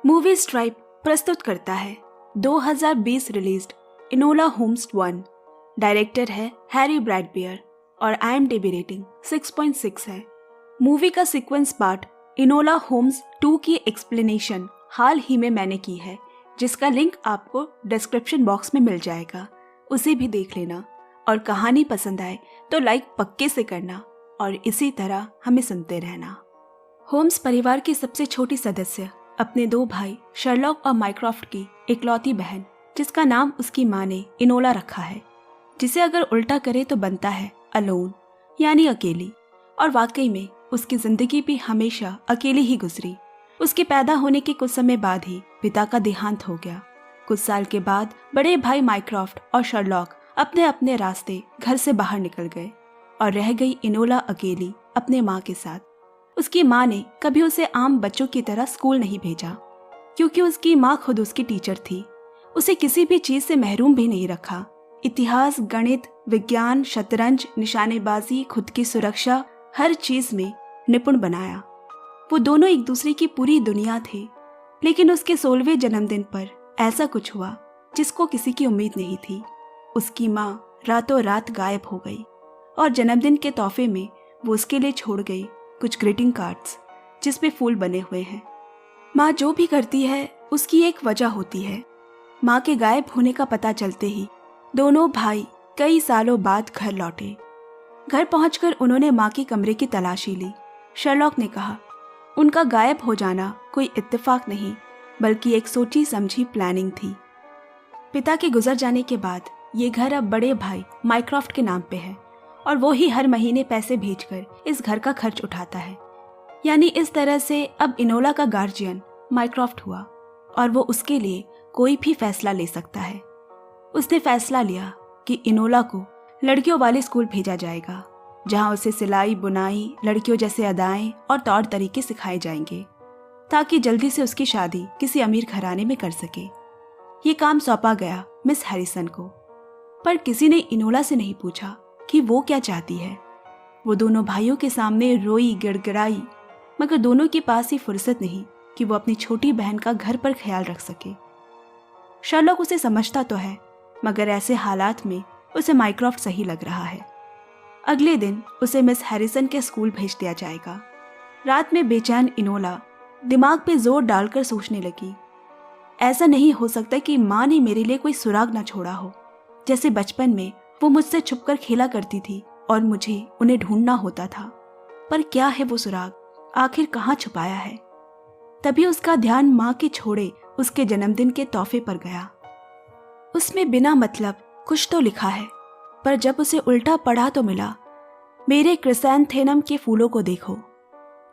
Movie stripe प्रस्तुत करता है 2020 रिलीज्ड इनोला होम्स 1। डायरेक्टर है हैरी ब्रैडबियर और IMDb रेटिंग 6.6 है। मूवी का सीक्वेंस पार्ट इनोला होम्स 2 की एक्सप्लेनेशन हाल ही में मैंने की है, जिसका लिंक आपको डिस्क्रिप्शन बॉक्स में मिल जाएगा, उसे भी देख लेना। और कहानी पसंद आए तो लाइक पक्के से करना और इसी तरह हमें सुनते रहना। होम्स परिवार की सबसे छोटी सदस्य अपने 2 भाई शर्लॉक और माइक्रॉफ्ट की इकलौती बहन, जिसका नाम उसकी माँ ने इनोला रखा है, जिसे अगर उल्टा करे तो बनता है अलोन यानी अकेली। और वाकई में उसकी जिंदगी भी हमेशा अकेली ही गुजरी। उसके पैदा होने के कुछ समय बाद ही पिता का देहांत हो गया। कुछ साल के बाद बड़े भाई माइक्रॉफ्ट और शर्लॉक अपने अपने रास्ते घर से बाहर निकल गए और रह गई इनोला अकेली अपने माँ के साथ। उसकी माँ ने कभी उसे आम बच्चों की तरह स्कूल नहीं भेजा, क्योंकि उसकी माँ खुद उसकी टीचर थी। उसे किसी भी चीज से महरूम भी नहीं रखा। इतिहास, गणित, विज्ञान, शतरंज, निशानेबाजी, खुद की सुरक्षा, हर चीज में निपुण बनाया। वो दोनों एक दूसरे की पूरी दुनिया थे। लेकिन उसके 16वें जन्मदिन पर ऐसा कुछ हुआ जिसको किसी की उम्मीद नहीं थी। उसकी माँ रातों रात गायब हो गई और जन्मदिन के तोहफे में वो उसके लिए छोड़ गई कुछ ग्रीटिंग कार्ड्स जिसपे फूल बने हुए हैं। माँ जो भी करती है उसकी एक वजह होती है। माँ के गायब होने का पता चलते ही दोनों भाई कई सालों बाद घर लौटे। घर पहुंचकर उन्होंने माँ के कमरे की तलाशी ली। शर्लॉक ने कहा, उनका गायब हो जाना कोई इत्तेफाक नहीं, बल्कि एक सोची समझी प्लानिंग थी। पिता के गुजर जाने के बाद ये घर अब बड़े भाई माइक्रॉफ्ट के नाम पे है और वो ही हर महीने पैसे भेजकर इस घर का खर्च उठाता है। यानी इस तरह से अब इनोला का गार्जियन माइक्रॉफ्ट हुआ और वो उसके लिए कोई भी फैसला ले सकता है। उसने फैसला लिया कि इनोला को लड़कियों वाले स्कूल भेजा जाएगा, जहां उसे सिलाई, बुनाई, लड़कियों जैसे अदाएं और तौर तरीके सिखाए जाएंगे, ताकि जल्दी से उसकी शादी किसी अमीर घराने में कर सके। ये काम सौंपा गया मिस हैरिसन को। पर किसी ने इनोला से नहीं पूछा कि वो क्या चाहती है। वो दोनों भाइयों के सामने रोई, गिड़गिड़ाई, मगर दोनों के पास ही फुर्सत नहीं कि वो अपनी छोटी बहन का घर पर ख्याल रख सके। शर्लॉक उसे समझता तो है, मगर ऐसे हालात में उसे माइक्रॉफ्ट सही लग रहा है। अगले दिन उसे मिस हैरिसन के स्कूल भेज दिया जाएगा। रात में बेचैन इनोला दिमाग पे जोर डालकर सोचने लगी, ऐसा नहीं हो सकता कि माँ ने मेरे लिए कोई सुराग न छोड़ा हो। जैसे बचपन में वो मुझसे छुपकर खेला करती थी और मुझे उन्हें ढूंढना होता था। पर क्या है वो सुराग, आखिर कहाँ छुपाया है? तभी उसका ध्यान माँ के छोड़े उसके जन्मदिन के तोहफे पर गया। उसमें बिना मतलब कुछ तो लिखा है, पर जब उसे उल्टा पढ़ा तो मिला, मेरे क्रिसैंथेमम के फूलों को देखो।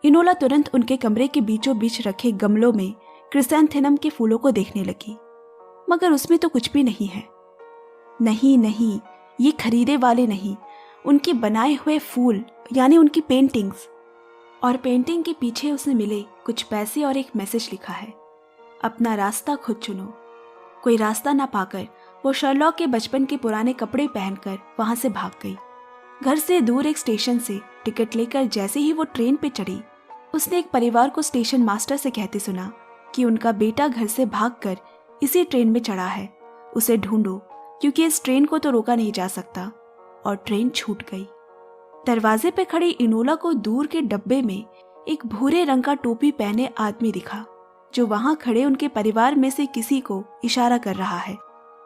इनोला तुरंत उनके कमरे के बीचों बीच रखे गमलों में क्रिसैंथेमम के फूलों को देखने लगी, मगर उसमें तो कुछ भी नहीं है। नहीं, ये खरीदे वाले नहीं, उनके बनाए हुए फूल, यानी उनकी पेंटिंग्स। और पेंटिंग के पीछे उसे मिले कुछ पैसे और एक मैसेज लिखा है, अपना रास्ता खुद चुनो। कोई रास्ता ना पाकर वो शर्लॉक के बचपन के पुराने कपड़े पहनकर वहां से भाग गई। घर से दूर एक स्टेशन से टिकट लेकर जैसे ही वो ट्रेन पे चढ़ी, उसने एक परिवार को स्टेशन मास्टर से कहते सुना कि उनका बेटा घर से भागकर इसी ट्रेन में चढ़ा है, उसे ढूंढो, क्योंकि इस ट्रेन को तो रोका नहीं जा सकता। और ट्रेन छूट गई। दरवाजे पे खड़ी इनोला को दूर के डब्बे में एक भूरे रंग का टोपी पहने आदमी दिखा, जो वहां खड़े उनके परिवार में से किसी को इशारा कर रहा है।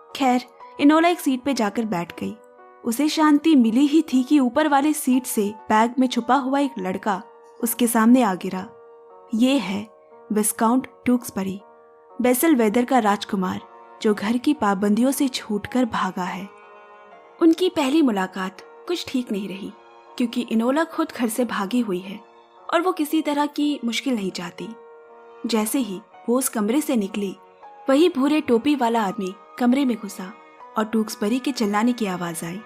खैर, इनोला एक सीट पे जाकर बैठ गई। उसे शांति मिली ही थी कि ऊपर वाले सीट से बैग में छुपा हुआ एक लड़का उसके सामने आ गिरा। ये है विस्काउंट ट्यूक्सबरी, बेसेलवेदर का राजकुमार, जो घर की पाबंदियों से छूटकर भागा है। उनकी पहली मुलाकात कुछ ठीक नहीं रही, क्योंकि इनोला खुद घर से भागी हुई है और वो किसी तरह की मुश्किल नहीं चाहती। जैसे ही वो उस कमरे से निकली, वही भूरे टोपी वाला आदमी कमरे में घुसा और ट्यूक्सबरी के चिल्लाने की आवाज आई।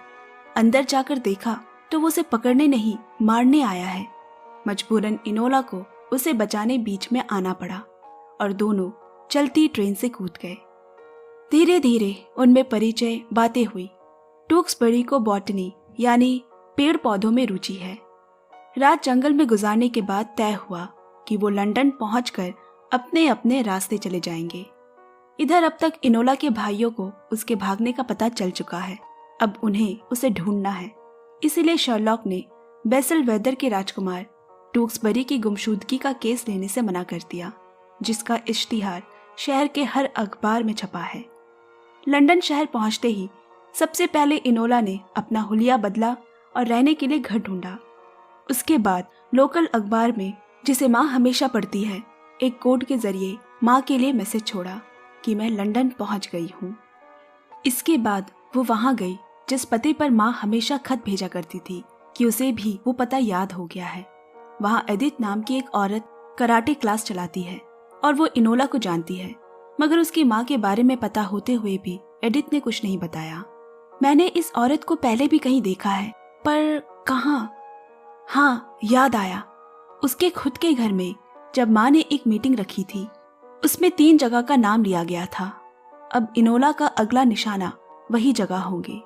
अंदर जाकर देखा तो वो उसे पकड़ने नहीं, मारने आया है। मजबूरन इनोला को उसे बचाने बीच में आना पड़ा और दोनों चलती ट्रेन से कूद गए। धीरे धीरे उनमें परिचय, बातें हुई। ट्यूक्सबरी को बॉटनी यानी पेड़ पौधों में रुचि है। रात जंगल में गुजारने के बाद तय हुआ कि वो लंदन पहुंचकर अपने अपने रास्ते चले जाएंगे। इधर अब तक इनोला के भाइयों को उसके भागने का पता चल चुका है। अब उन्हें उसे ढूंढना है। इसीलिए शर्लॉक ने बेसेलवेदर के राजकुमार टूक्सबरी की गुमशुदगी का केस लेने से मना कर दिया, जिसका इश्तिहार शहर के हर अखबार में छपा है। लंदन शहर पहुंचते ही सबसे पहले इनोला ने अपना हुलिया बदला और रहने के लिए घर ढूंढा। उसके बाद लोकल अखबार में, जिसे माँ हमेशा पढ़ती है, एक कोड के जरिए माँ के लिए मैसेज छोड़ा कि मैं लंदन पहुंच गई हूँ। इसके बाद वो वहां गई जिस पते पर माँ हमेशा खत भेजा करती थी, कि उसे भी वो पता याद हो गया है। वहां एडिथ नाम की एक औरत कराटे क्लास चलाती है और वो इनोला को जानती है, मगर उसकी माँ के बारे में पता होते हुए भी एडिथ ने कुछ नहीं बताया। मैंने इस औरत को पहले भी कहीं देखा है, पर कहाँ? हाँ, याद आया। उसके खुद के घर में जब माँ ने एक मीटिंग रखी थी, उसमें 3 जगह का नाम लिया गया था। अब इनोला का अगला निशाना वही जगह होंगे।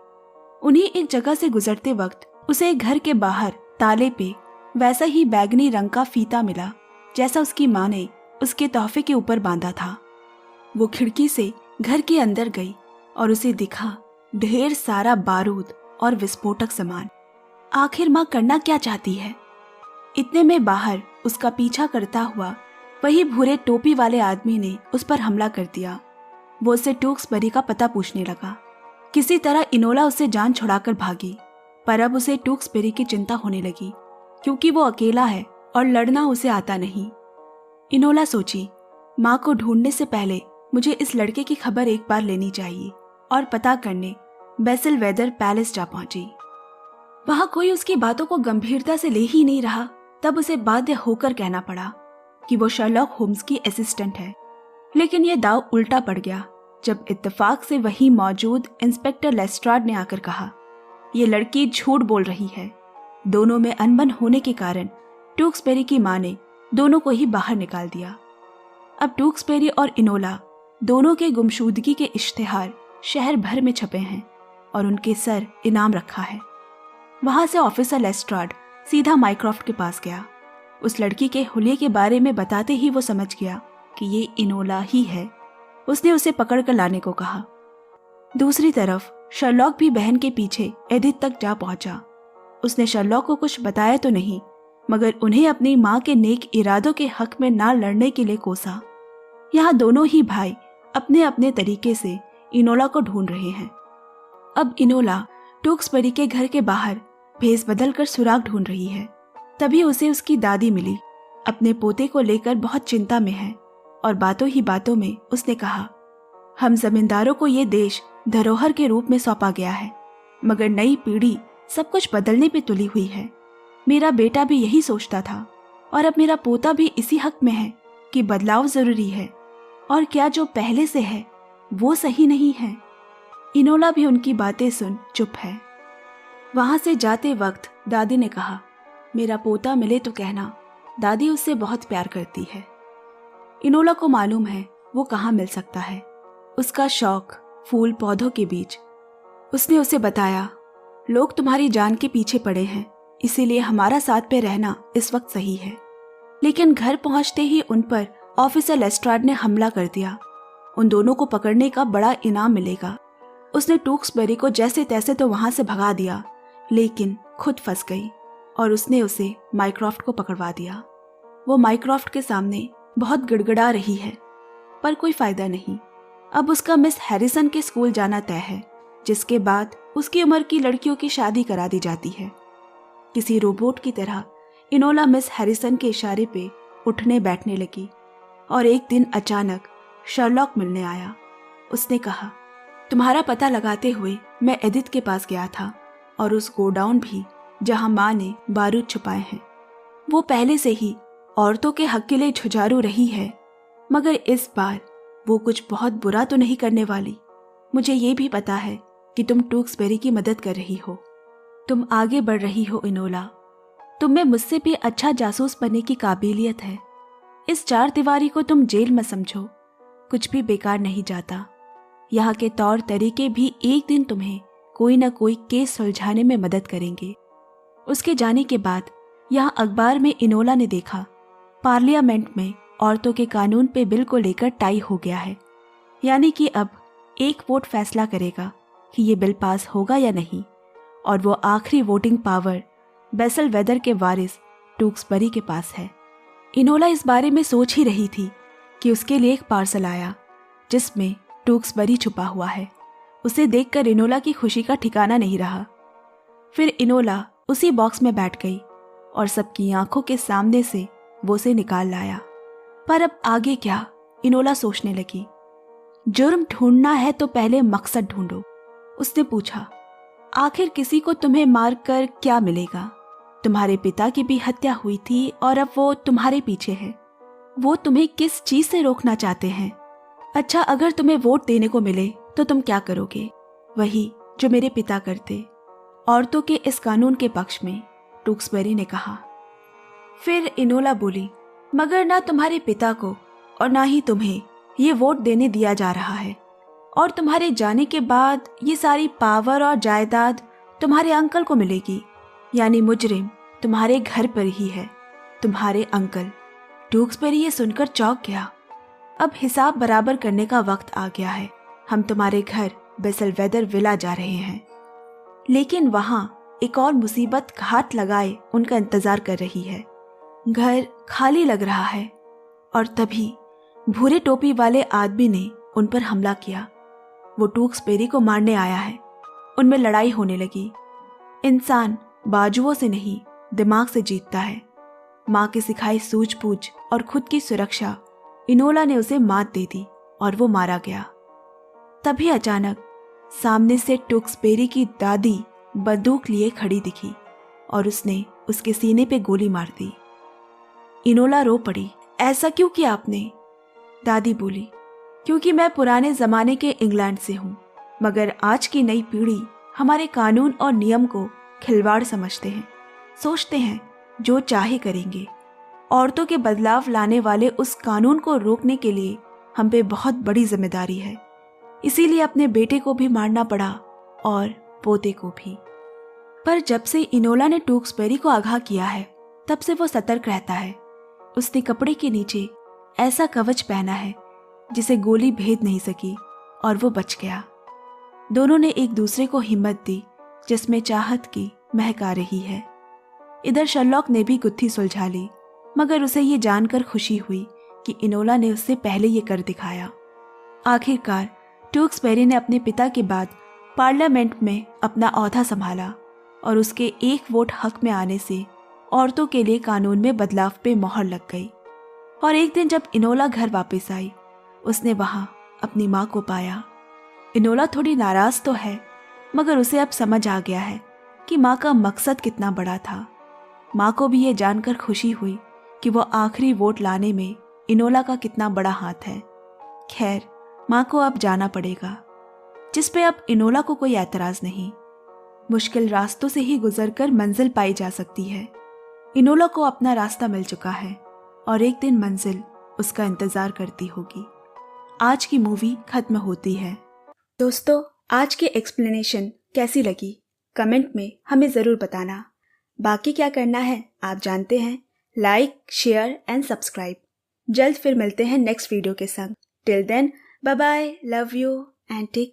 उन्हीं एक जगह से गुजरते वक्त उसे घर के बाहर ताले पे वैसा ही बैगनी रंग का फीता मिला जैसा उसकी माँ ने उसके तोहफे के ऊपर बांधा था। वो खिड़की से घर के अंदर गई और उसे दिखा ढेर सारा बारूद और विस्फोटक सामान। आखिर माँ करना क्या चाहती है? इतने में बाहर उसका पीछा करता हुआ वही भूरे टोपी वाले आदमी ने उस पर हमला कर दिया। वो उससे टूक्सबरी का पता पूछने लगा। किसी तरह इनोला उससे जान छुड़ाकर भागी, पर अब उसे टूक्सबरी की चिंता होने लगी, क्योंकि वो अकेला है और लड़ना उसे आता नहीं। इनोला सोची, माँ को ढूंढने से पहले मुझे इस लड़के की खबर एक बार लेनी चाहिए, और पता करने बेसेलवेदर पैलेस जा पहुंची। वहां कोई उसकी बातों को गंभीरता से ले ही नहीं रहा। तब उसे बाध्य होकर कहना पड़ा कि वो शर्लॉक होम्स की असिस्टेंट है। लेकिन यह दाव उल्टा पड़ गया जब इत्तेफाक से वहीं मौजूद इंस्पेक्टर लेस्ट्राड ने आकर कहा, ये लड़की झूठ बोल रही है। दोनों में अनबन होने के कारण टूक्सबरी की मां ने दोनों को ही बाहर निकाल दिया। अब टूक्सबरी और इनोला दोनों के गुमशुदगी के इश्तिहार शहर भर में छपे हैं और उनके सर इनाम रखा है। वहां से ऑफिसर लेस्ट्राड सीधा माइक्रॉफ्ट के पास गया। उस लड़की के हुलिये के बारे में बताते ही वो समझ गया कि ये इनोला ही है। उसने उसे पकड़ कर लाने को कहा। दूसरी तरफ शर्लॉक भी बहन के पीछे एडिथ तक जा पहुंचा। उसने शर्लॉक को कुछ बताया तो नहीं, मगर उन्हें अपनी माँ के नेक इरादों के हक में ना लड़ने के लिए कोसा। यहाँ दोनों ही भाई अपने अपने तरीके से इनोला को ढूंढ रहे हैं। अब इनोला टूक्सबरी के घर के बाहर भेस बदल कर सुराग ढूंढ रही है। तभी उसे उसकी दादी मिली। अपने पोते को लेकर बहुत चिंता में है और बातों ही बातों में उसने कहा, हम जमींदारों को ये देश धरोहर के रूप में सौंपा गया है, मगर नई पीढ़ी सब कुछ बदलने पे तुली हुई है। मेरा बेटा भी यही सोचता था और अब मेरा पोता भी इसी हक में है कि बदलाव जरूरी है, और क्या जो पहले से है वो सही नहीं है। इनोला भी उनकी बातें सुन चुप है। वहां से जाते वक्त दादी ने कहा, मेरा पोता मिले तो कहना, दादी उससे बहुत प्यार करती है। इनोला को मालूम है वो कहाँ मिल सकता है। उसका शौक फूल पौधों के बीच। उसने उसे बताया, लोग तुम्हारी जान के पीछे पड़े हैं, इसीलिए हमारा साथ पे रहना इस वक्त सही है। लेकिन घर पहुंचते ही उन पर ऑफिसर लेस्ट्राड ने हमला कर दिया। उन दोनों को पकड़ने का बड़ा इनाम मिलेगा। उसने टूक्सबरी को जैसे तैसे तो वहां से भगा दिया, लेकिन खुद फंस गई और उसने उसे माइक्रॉफ्ट को पकड़वा दिया। वो माइक्रॉफ्ट के सामने बहुत गिड़गिड़ा रही है, पर कोई फायदा नहीं। अब उसका मिस हैरिसन के स्कूल जाना तय है, जिसके बाद उसकी उम्र की लड़कियों की शादी करा दी जाती है। किसी रोबोट की तरह इनोला मिस हैरिसन के इशारे पे उठने बैठने लगी और एक दिन अचानक शर्लॉक मिलने आया। उसने कहा, तुम्हारा पता लगाते हुए मैं एडिथ के पास गया था और उस गोडाउन भी जहां माँ ने बारूद छुपाए हैं। वो पहले से ही औरतों के हक के लिए झुझारू रही है, मगर इस बार वो कुछ बहुत बुरा तो नहीं करने वाली। मुझे ये भी पता है कि तुम टूक्सबरी की मदद कर रही हो। तुम आगे बढ़ रही हो इनोला। तुम में मुझसे भी अच्छा जासूस बनने की काबिलियत है। इस 4 दीवारी को तुम जेल में समझो, कुछ भी बेकार नहीं जाता। यहाँ के तौर तरीके भी एक दिन तुम्हें कोई ना कोई केस सुलझाने में मदद करेंगे। उसके जाने के बाद यहाँ अखबार में इनोला ने देखा, पार्लियामेंट में औरतों के कानून पे बिल को लेकर टाई हो गया है। यानी कि अब एक वोट फैसला करेगा कि ये बिल पास होगा या नहीं, और वो आखिरी वोटिंग पावर बेसलवेदर के वारिस टूक्सबरी के पास है। इनोला इस बारे में सोच ही रही थी कि उसके लिए एक पार्सल आया जिसमें टूक्सबरी छुपा हुआ है। उसे देखकर इनोला की खुशी का ठिकाना नहीं रहा। फिर इनोला उसी बॉक्स में बैठ गई और सबकी आंखों के सामने से वो उसे निकाल लाया। पर अब आगे क्या, इनोला सोचने लगी। जुर्म ढूंढना है तो पहले मकसद ढूंढो। उसने पूछा, आखिर किसी को तुम्हें मारकर क्या मिलेगा? तुम्हारे पिता की भी हत्या हुई थी और अब वो तुम्हारे पीछे है। वो तुम्हें किस चीज से रोकना चाहते हैं? अच्छा, अगर तुम्हें वोट देने को मिले तो तुम क्या करोगे? वही जो मेरे पिता करते, औरतों के इस कानून के पक्ष में, टूक्सबरी ने कहा। फिर इनोला बोली, मगर ना तुम्हारे पिता को और ना ही तुम्हें ये वोट देने दिया जा रहा है, और तुम्हारे जाने के बाद ये सारी पावर और जायदाद तुम्हारे अंकल को मिलेगी। यानी मुजरिम तुम्हारे घर पर ही है, तुम्हारे अंकल। टूक्सबरी ये सुनकर चौंक गया। अब हिसाब बराबर करने का वक्त आ गया है। हम तुम्हारे घर बेसलवेदर विला जा रहे हैं। लेकिन वहां एक और मुसीबत घात लगाए उनका इंतजार कर रही है। घर खाली लग रहा है और तभी भूरे टोपी वाले आदमी ने उन पर हमला किया। वो टूक्सबरी को मारने आया है। उनमें लड़ाई होने लगी। इंसान बाजुओं से नहीं, दिमाग से जीतता है। माँ की सिखाई सूझबूझ और खुद की सुरक्षा इनोला ने उसे मात दे दी और वो मारा गया। तभी अचानक सामने से टूक्सबरी की दादी बंदूक लिए खड़ी दिखी और उसने उसके सीने पे गोली मार दी। इनोला रो पड़ी। ऐसा क्यों किया आपने? दादी बोली, क्योंकि मैं पुराने जमाने के इंग्लैंड से हूँ, मगर आज की नई पीढ़ी हमारे कानून और नियम को खिलवाड़ समझते हैं। सोचते हैं जो चाहे करेंगे। औरतों के बदलाव लाने वाले उस कानून को रोकने के लिए हम पे बहुत बड़ी जिम्मेदारी है। इसीलिए अपने बेटे को भी मारना पड़ा और पोते को भी। पर जब से इनोला ने टूक्सबरी को आगाह किया है, तब से वो सतर्क रहता है। उसने कपड़े के नीचे ऐसा कवच पहना है जिसे गोली भेद नहीं सकी और वो बच गया। दोनों ने एक दूसरे को हिम्मत दी जिसमें चाहत की महक आ रही है। इधर शर्लॉक ने भी गुत्थी सुलझा ली, मगर उसे ये जानकर खुशी हुई कि इनोला ने उससे पहले ये कर दिखाया। आखिरकार टूक्सबरी ने अपने पिता के बाद पार्लियामेंट में अपना ओहदा संभाला और उसके एक वोट हक में आने से औरतों के लिए कानून में बदलाव पे मोहर लग गई। और एक दिन जब इनोला घर वापस आई, उसने वहां अपनी माँ को पाया। इनोला थोड़ी नाराज तो है, मगर उसे अब समझ आ गया है कि माँ का मकसद कितना बड़ा था। माँ को भी ये जानकर खुशी हुई कि वो आखिरी वोट लाने में इनोला का कितना बड़ा हाथ है। खैर, माँ को अब जाना पड़ेगा, जिस पे अब इनोला को कोई ऐतराज नहीं। मुश्किल रास्तों से ही गुजरकर मंजिल पाई जा सकती है। इनोला को अपना रास्ता मिल चुका है और एक दिन मंजिल उसका इंतजार करती होगी। आज की मूवी खत्म होती है। दोस्तों, आज की एक्सप्लेनेशन कैसी लगी कमेंट में हमें ज़रूर बताना। बाकी क्या करना है आप जानते हैं, लाइक, शेयर एंड सब्सक्राइब। जल्द फिर मिलते हैं नेक्स्ट वीडियो के संग। Till then, bye bye, love you and take